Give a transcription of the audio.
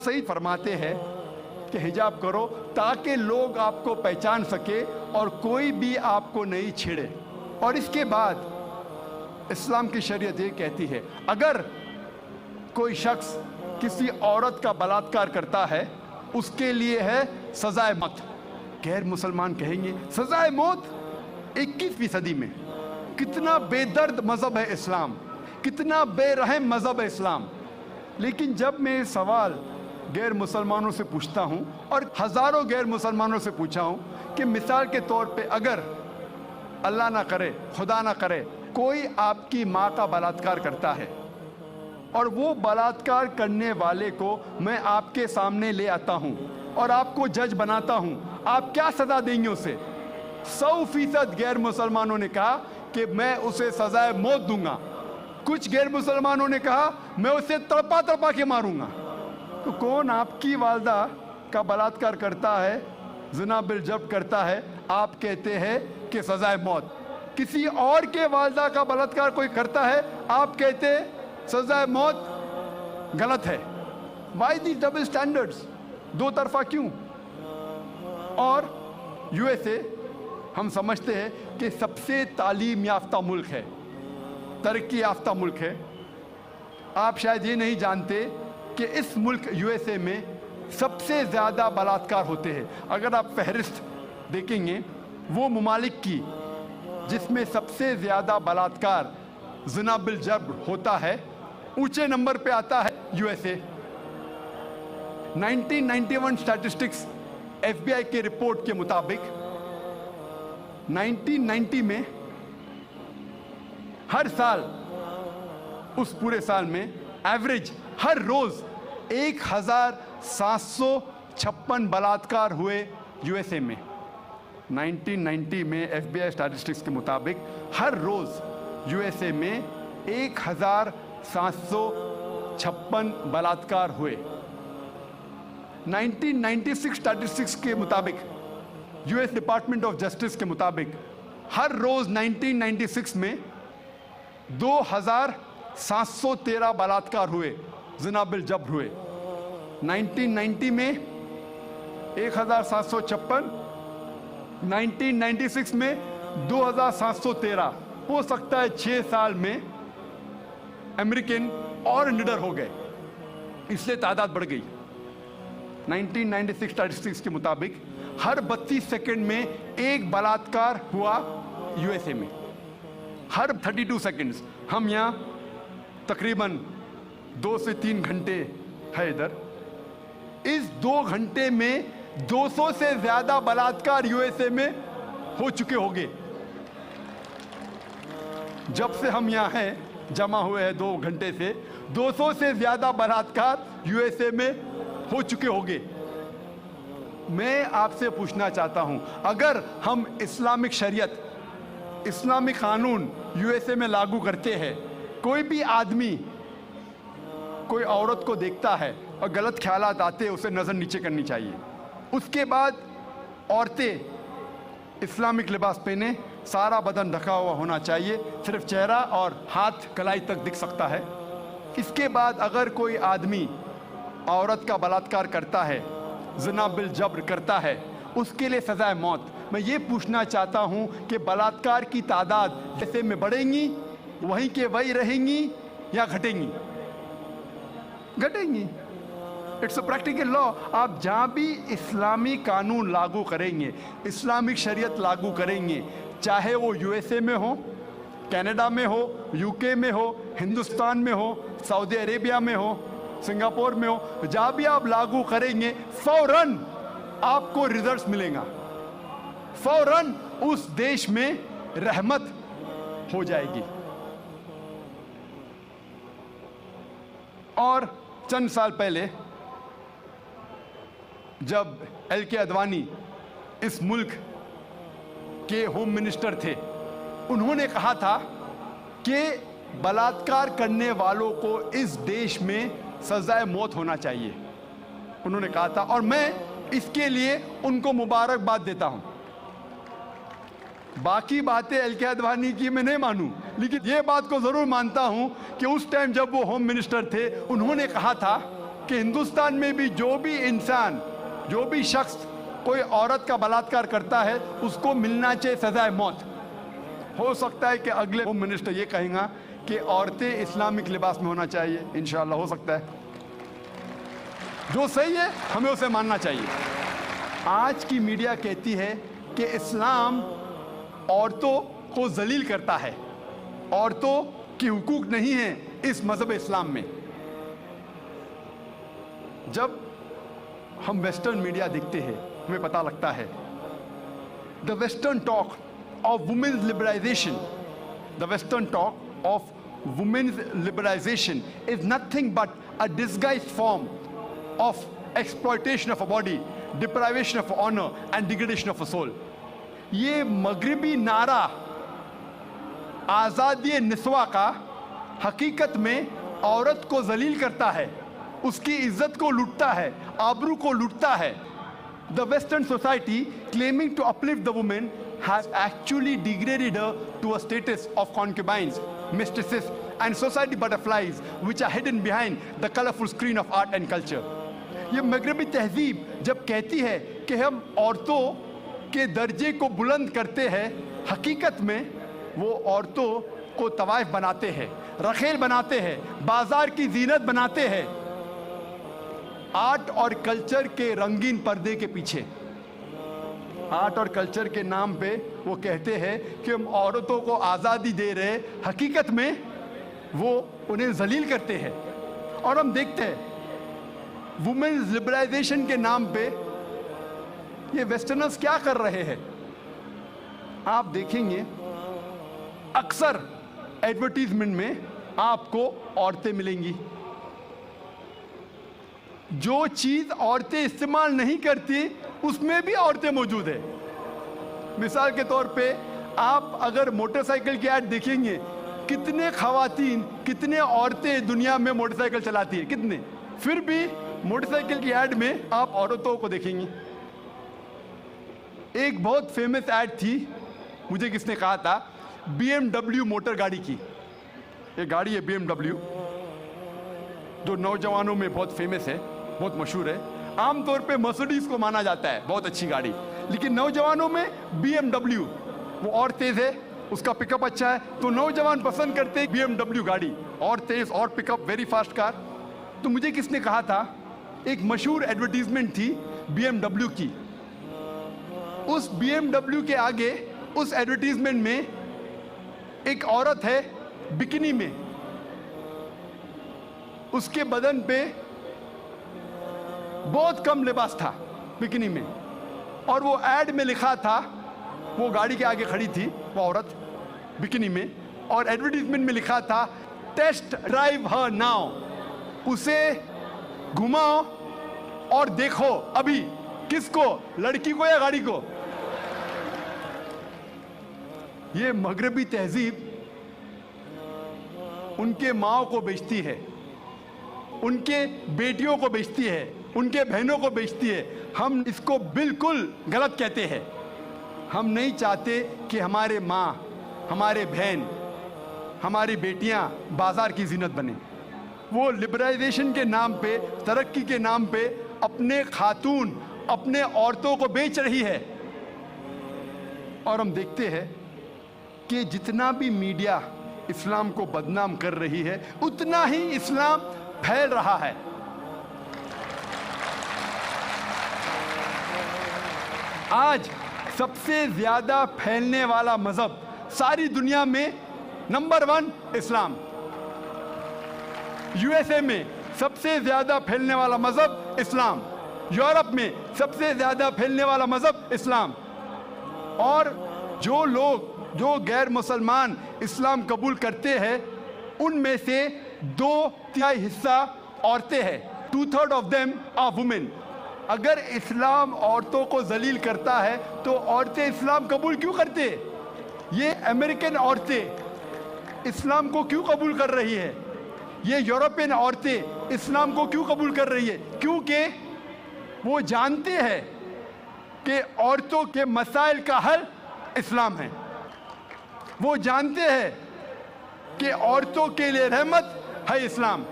सही फरमाते हैं कि हिजाब करो ताकि लोग आपको पहचान सके और कोई भी आपको नहीं छेड़े। और इसके बाद इस्लाम की शरीयत ये कहती है, अगर कोई शख्स किसी औरत का बलात्कार करता है उसके लिए है सजाए मौत। गैर मुसलमान कहेंगे सजाए मौत 21वीं सदी में। कितना बेदर्द मज़हब है इस्लाम, कितना बेरहम मज़हब है इस्लाम। लेकिन जब मैं ये सवाल गैर मुसलमानों से पूछता हूँ, और हज़ारों गैर मुसलमानों से पूछा हूँ कि मिसाल के तौर पे अगर अल्लाह ना करे, खुदा ना करे, कोई आपकी माँ का बलात्कार करता है और वो बलात्कार करने वाले को मैं आपके सामने ले आता हूँ और आपको जज बनाता हूँ, आप क्या सज़ा देंगे उसे? 100% गैर मुसलमानों ने कहा कि मैं उसे सजाए मौत दूंगा। कुछ गैर मुसलमानों ने कहा मैं उसे तड़पा तड़पा के मारूंगा। तो कौन आपकी वालदा का बलात्कार करता है, ज़िना बिल जब्त करता है, आप कहते हैं कि सजाए मौत। किसी और के वालदा का बलात्कार कोई करता है, आप कहते हैं सजाए मौत। गलत है। वाई दी डबल स्टैंडर्ड्स? दो तरफा क्यों? और यूएसए हम समझते हैं कि सबसे तालीम याफ्ता मुल्क है, तरक्की याफ्ता मुल्क है। आप शायद ये नहीं जानते कि इस मुल्क यूएसए में सबसे ज़्यादा बलात्कार होते हैं। अगर आप फहरिस्त देखेंगे वो ममालिक की जिसमें सबसे ज़्यादा बलात्कार ज़िना बिल जब्र होता है, ऊंचे नंबर पे आता है यूएसए। 1991 स्टैटिस्टिक्स एफबीआई के रिपोर्ट के मुताबिक 1990 में हर साल, उस पूरे साल में एवरेज हर रोज 1756 बलात्कार हुए यूएसए में। 1990 में एफबीआई स्टैटिस्टिक्स के मुताबिक हर रोज यूएसए में 1756 बलात्कार हुए। 1996 स्टैटिस्टिक्स के मुताबिक, यूएस डिपार्टमेंट ऑफ जस्टिस के मुताबिक, हर रोज 1996 में 2713 बलात्कार हुए, ज़िना बिल जब्र हुए। 1990 में 1756, 1996 में 2713। हो सकता है 6 साल में अमेरिकन और निडर हो गए, इसलिए तादाद बढ़ गई। 1996 स्टैटिस्टिक्स के मुताबिक हर 32 सेकंड में एक बलात्कार हुआ यूएसए में, हर 32 सेकंड्स। हम यहाँ तकरीबन 2 से 3 घंटे है इधर। इस 2 घंटे में 200 से ज्यादा बलात्कार यूएसए में हो चुके होंगे। जब से हम यहाँ हैं, जमा हुए हैं 2 घंटे से, 200 से ज्यादा बलात्कार यूएसए में हो चुके होंगे। मैं आपसे पूछना चाहता हूं, अगर हम इस्लामिक शरीयत, इस्लामिक कानून यूएसए में लागू करते हैं, कोई भी आदमी कोई औरत को देखता है और गलत ख्यालात आते हैं, उसे नज़र नीचे करनी चाहिए। उसके बाद औरतें इस्लामिक लिबास पहने, सारा बदन ढका हुआ होना चाहिए, सिर्फ चेहरा और हाथ कलाई तक दिख सकता है। इसके बाद अगर कोई आदमी औरत का बलात्कार करता है, ज़िना बिल जब्र करता है, उसके लिए सजाए मौत। मैं ये पूछना चाहता हूँ कि बलात्कार की तादाद जैसे में बढ़ेंगी, वहीं के वही रहेंगी या घटेंगी? घटेंगी। It's a practical law. आप जहाँ भी इस्लामी कानून लागू करेंगे, इस्लामिक शरीयत लागू करेंगे, चाहे वो यूएसए में हो, कनाडा में हो, यूके में हो, हिंदुस्तान में हो, सऊदी अरेबिया में हो, सिंगापुर में हो, जहाँ भी आप लागू करेंगे, फौरन आपको रिजल्ट्स मिलेगा, फौरन उस देश में रहमत हो जाएगी। और चंद साल पहले जब एल.के. अडवाणी इस मुल्क के होम मिनिस्टर थे, उन्होंने कहा था कि बलात्कार करने वालों को इस देश में सजाए मौत होना चाहिए, उन्होंने कहा था। और मैं इसके लिए उनको मुबारकबाद देता हूं। बाकी बातें एल.के. अडवाणी की मैं नहीं मानूं, लेकिन ये बात को जरूर मानता हूं कि उस टाइम जब वो होम मिनिस्टर थे, उन्होंने कहा था कि हिंदुस्तान में भी जो भी इंसान, जो भी शख्स कोई औरत का बलात्कार करता है उसको मिलना चाहिए सजाए मौत। हो सकता है कि अगले होम मिनिस्टर ये कहेगा कि औरतें इस्लामिक लिबास में होना चाहिए, इंशाअल्लाह हो सकता है। जो सही है हमें उसे मानना चाहिए। आज की मीडिया कहती है कि इस्लाम औरतों को जलील करता है, औरतों की हुकूक नहीं है इस मजहब इस्लाम में। जब हम वेस्टर्न मीडिया देखते हैं हमें पता लगता है the western talk of women's liberalization, the Western talk of women's liberalization is nothing but a disguised form of exploitation of a body, deprivation of honor and degradation of a soul. ये मगरिबी नारा आज़ादी निस्वा का हकीकत में औरत को जलील करता है, उसकी इज्जत को लूटता है, आबरू को लूटता है। The Western society claiming to uplift the woman has actually degraded her to a status of concubines, mistresses and society butterflies which are hidden behind the colorful screen of art and culture. ये मगरबी तहजीब जब कहती है कि हम औरतों के दर्जे को बुलंद करते हैं, हकीकत में वो औरतों को तवाइफ बनाते हैं, रखेल बनाते हैं, बाजार की जीनत बनाते हैं, आर्ट और कल्चर के रंगीन पर्दे के पीछे। आर्ट और कल्चर के नाम पे वो कहते हैं कि हम औरतों को आज़ादी दे रहे, हकीकत में वो उन्हें जलील करते हैं। और हम देखते हैं वुमेन्स लिबरलाइजेशन के नाम पे ये वेस्टर्नर्स क्या कर रहे हैं। आप देखेंगे अक्सर एडवर्टीजमेंट में आपको औरतें मिलेंगी। जो चीज औरतें इस्तेमाल नहीं करती उसमें भी औरतें मौजूद है। मिसाल के तौर पे आप अगर मोटरसाइकिल की ऐड देखेंगे, कितने खवातीन, कितने औरतें दुनिया में मोटरसाइकिल चलाती है, कितने, फिर भी मोटरसाइकिल की ऐड में आप औरतों को देखेंगे। एक बहुत फेमस ऐड थी, मुझे किसने कहा था, BMW मोटर गाड़ी की। ये गाड़ी है BMW, जो नौजवानों में बहुत फेमस है, बहुत मशहूर है। आमतौर पे मर्सिडीज को माना जाता है बहुत अच्छी गाड़ी, लेकिन नौजवानों में BMW वो और तेज है, उसका पिकअप अच्छा है, तो नौजवान पसंद करते हैं BMW गाड़ी, और तेज और पिकअप, वेरी फास्ट कार। तो मुझे किसने कहा था, एक मशहूर एडवर्टीजमेंट थी BMW की। उस BMW के आगे उस एडवर्टीजमेंट में एक औरत है बिकिनी में, उसके बदन पे बहुत कम लिबास था बिकिनी में, और वो ऐड में लिखा था, वो गाड़ी के आगे खड़ी थी वो औरत बिकिनी में, और एडवर्टीजमेंट में लिखा था टेस्ट ड्राइव हर नाउ, उसे घुमाओ और देखो अभी, किसको, लड़की को या गाड़ी को। ये मगरबी तहजीब उनके माओ को बेचती है, उनके बेटियों को बेचती है, उनके बहनों को बेचती है। हम इसको बिल्कुल गलत कहते हैं। हम नहीं चाहते कि हमारे माँ, हमारे बहन, हमारी बेटियाँ बाजार की जीनत बने। वो लिबरलाइजेशन के नाम पे, तरक्की के नाम पे अपने खातून, अपने औरतों को बेच रही है। और हम देखते हैं कि जितना भी मीडिया इस्लाम को बदनाम कर रही है, उतना ही इस्लाम फैल रहा है। आज सबसे ज्यादा फैलने वाला मजहब सारी दुनिया में नंबर 1 इस्लाम। यूएसए में सबसे ज्यादा फैलने वाला मजहब इस्लाम, यूरोप में सबसे ज्यादा फैलने वाला मजहब इस्लाम। और जो लोग, जो गैर मुसलमान इस्लाम कबूल करते हैं, उनमें से 2/3 हिस्सा औरतें हैं। 2/3 ऑफ देम आर वुमेन। अगर इस्लाम औरतों को जलील करता है तो औरतें इस्लाम कबूल क्यों करते? ये अमेरिकन औरतें इस्लाम को क्यों कबूल कर रही है? ये यूरोपियन औरतें इस्लाम को क्यों कबूल कर रही है? क्योंकि वो जानते हैं कि औरतों के मसाइल का हल इस्लाम है। वो जानते हैं कि औरतों के लिए रहमत है इस्लाम।